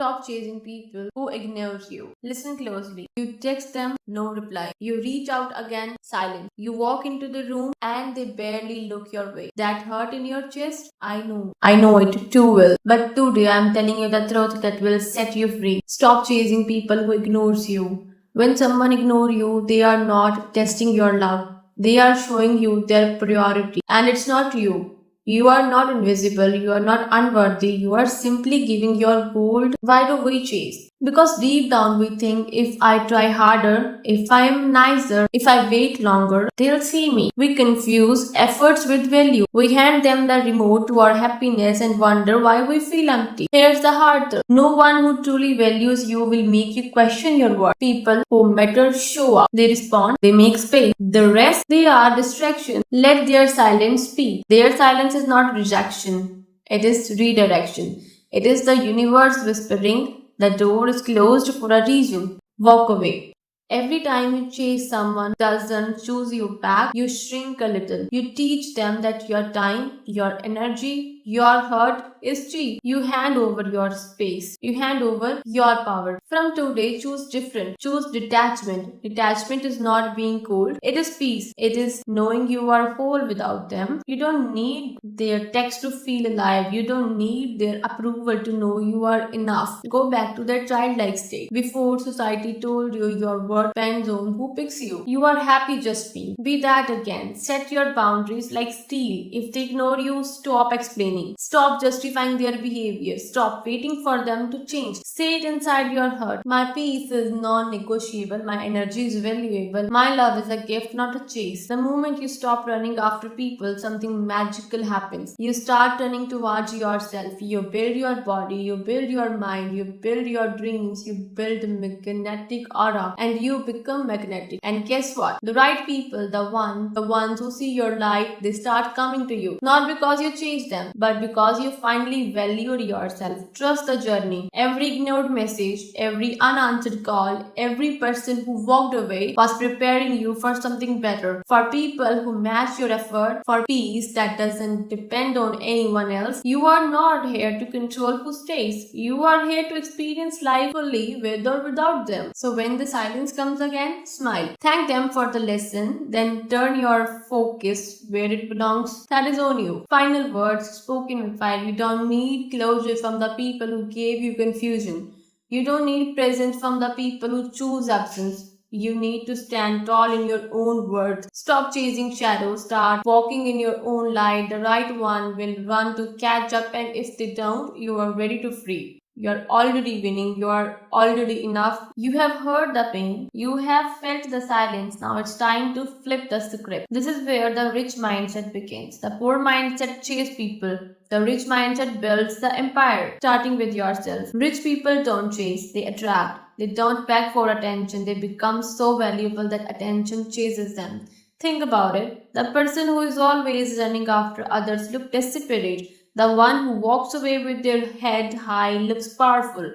Stop chasing people who ignore you. Listen closely. You text them, no reply. You reach out again, silent. You walk into the room and they barely look your way. That hurt in your chest? I know. I know it too well. But today I'm telling you the truth that will set you free. Stop chasing people who ignores you. When someone ignores you, they are not testing your love. They are showing you their priority. And it's not you. You are not invisible, you are not unworthy, you are simply giving your bold, why do we chase? Because deep down we think if I try harder, if I am nicer, if I wait longer, they'll see me. We confuse efforts with value. We hand them the remote to our happiness and wonder why we feel empty. Here's the hard truth. No one who truly values you will make you question your worth. People who matter show up. They respond. They make space. The rest, they are distractions. Let their silence speak. Their silence is not rejection. It is redirection. It is the universe whispering, the door is closed for a reason. Walk away. Every time you chase someone who doesn't choose you back, you shrink a little. You teach them that your time, your energy, your hurt is cheap. You hand over your space. You hand over your power. From today, choose different. Choose detachment. Detachment is not being cold. It is peace. It is knowing you are whole without them. You don't need their text to feel alive. You don't need their approval to know you are enough. Go back to that childlike state. Before society told you your worth depends on who picks you. You are happy just being. Be that again. Set your boundaries like steel. If they ignore you, stop explaining. Stop justifying their behavior. Stop waiting for them to change. Say it inside your heart. My peace is non-negotiable. My energy is valuable. My love is a gift, not a chase. The moment you stop running after people, something magical happens. You start turning towards yourself. You build your body. You build your mind. You build your dreams. You build a magnetic aura. And you become magnetic. And guess what? The right people, the ones who see your light, they start coming to you. Not because you changed them, but because you finally valued yourself. Trust the journey. Every ignored message, every unanswered call, every person who walked away was preparing you for something better. For people who match your effort, for peace that doesn't depend on anyone else. You are not here to control who stays. You are here to experience life fully with or without them. So when the silence comes again, smile. Thank them for the lesson, then turn your focus where it belongs. That is on you. Final words spoken with fire. You don't need closure from the people who gave you confusion. You don't need presence from the people who choose absence. You need to stand tall in your own worth. Stop chasing shadows. Start walking in your own light. The right one will run to catch up, and if they don't, you are ready to free. You're already winning. You are already enough. You have heard the pain. You have felt the silence. Now it's time to flip the script. This is where the rich mindset begins. The poor mindset chase people. The rich mindset builds the empire, starting with yourself. Rich people don't chase, they attract. They don't beg for attention. They become so valuable that attention chases them. Think about it. The person who is always running after others looks desperate. The one who walks away with their head high looks powerful.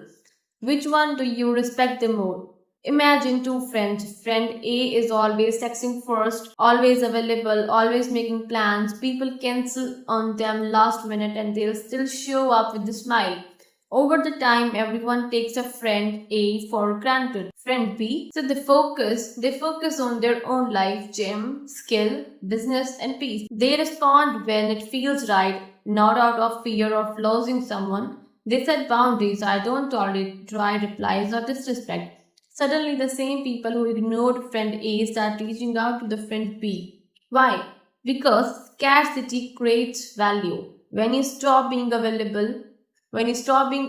Which one do you respect the more? Imagine two friends. Friend A is always texting first, always available, always making plans. People cancel on them last minute and they'll still show up with a smile. Over the time, everyone takes a friend A for granted. Friend B, so they focus on their own life, gym, skill, business, and peace. They respond when it feels right, not out of fear of losing someone. They set boundaries. I don't tolerate dry replies or disrespect. Suddenly, the same people who ignored friend A start reaching out to the friend B. Why? Because scarcity creates value. When you stop being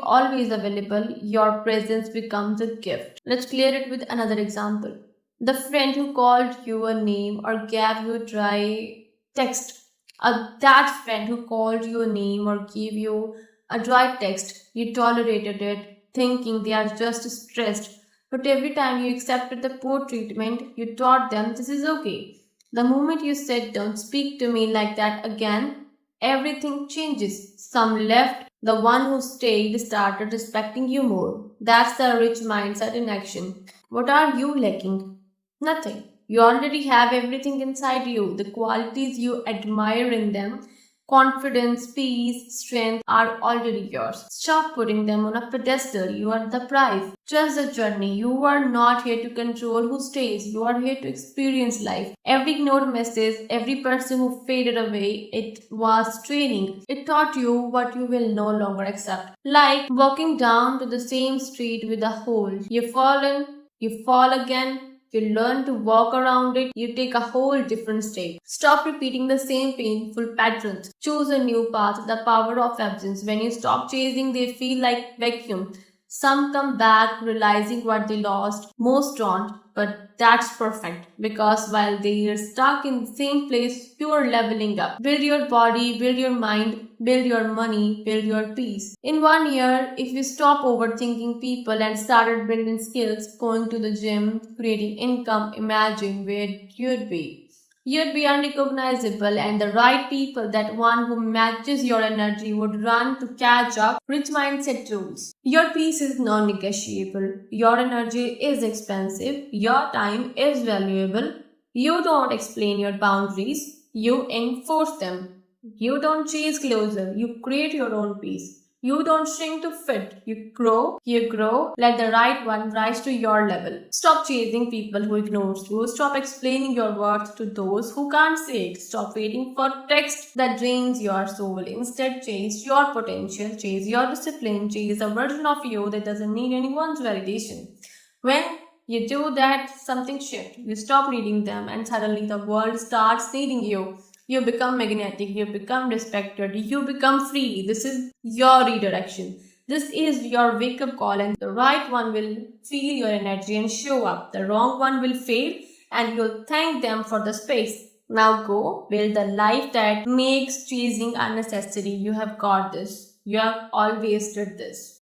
always available, your presence becomes a gift. Let's clear it with another example. The friend who called you a name or gave you a dry text. That friend who called you a name or gave you a dry text, you tolerated it, thinking they are just stressed. But every time you accepted the poor treatment, you taught them this is okay. The moment you said, don't speak to me like that again, everything changes. Some left, the one who stayed started respecting you more. That's the rich mindset in action. What are you lacking? Nothing. You already have everything inside you, the qualities you admire in them. Confidence, peace, strength are already yours. Stop putting them on a pedestal. You are the prize. Trust the journey. You are not here to control who stays. You are here to experience life. Every ignored message, every person who faded away, it was training. It taught you what you will no longer accept. Like walking down to the same street with a hole. You've fallen, you fall again, you learn to walk around it, you take a whole different step. Stop repeating the same painful patterns. Choose a new path, the power of absence. When you stop chasing, they feel like vacuum. Some come back realizing what they lost, most don't, but that's perfect because while they are stuck in the same place, you are leveling up. Build your body, build your mind, build your money, build your peace. In 1 year, if you stop overthinking people and started building skills, going to the gym, creating income, imagine where you'd be. You'd be unrecognizable, and the right people, that one who matches your energy, would run to catch up. Rich mindset rules. Your peace is non negotiable. Your energy is expensive. Your time is valuable. You don't explain your boundaries, you enforce them. You don't chase closer, you create your own peace. You don't shrink to fit. You grow. Let the right one rise to your level. Stop chasing people who ignores you. Stop explaining your worth to those who can't say it. Stop waiting for text that drains your soul. Instead, chase your potential, chase your discipline, chase a version of you that doesn't need anyone's validation. When you do that, something shifts. You stop needing them, and suddenly the world starts needing you. You become magnetic, you become respected, you become free. This is your redirection. This is your wake up call, and the right one will feel your energy and show up. The wrong one will fade, and you'll thank them for the space. Now go build the life that makes chasing unnecessary. You have got this. You have always did this.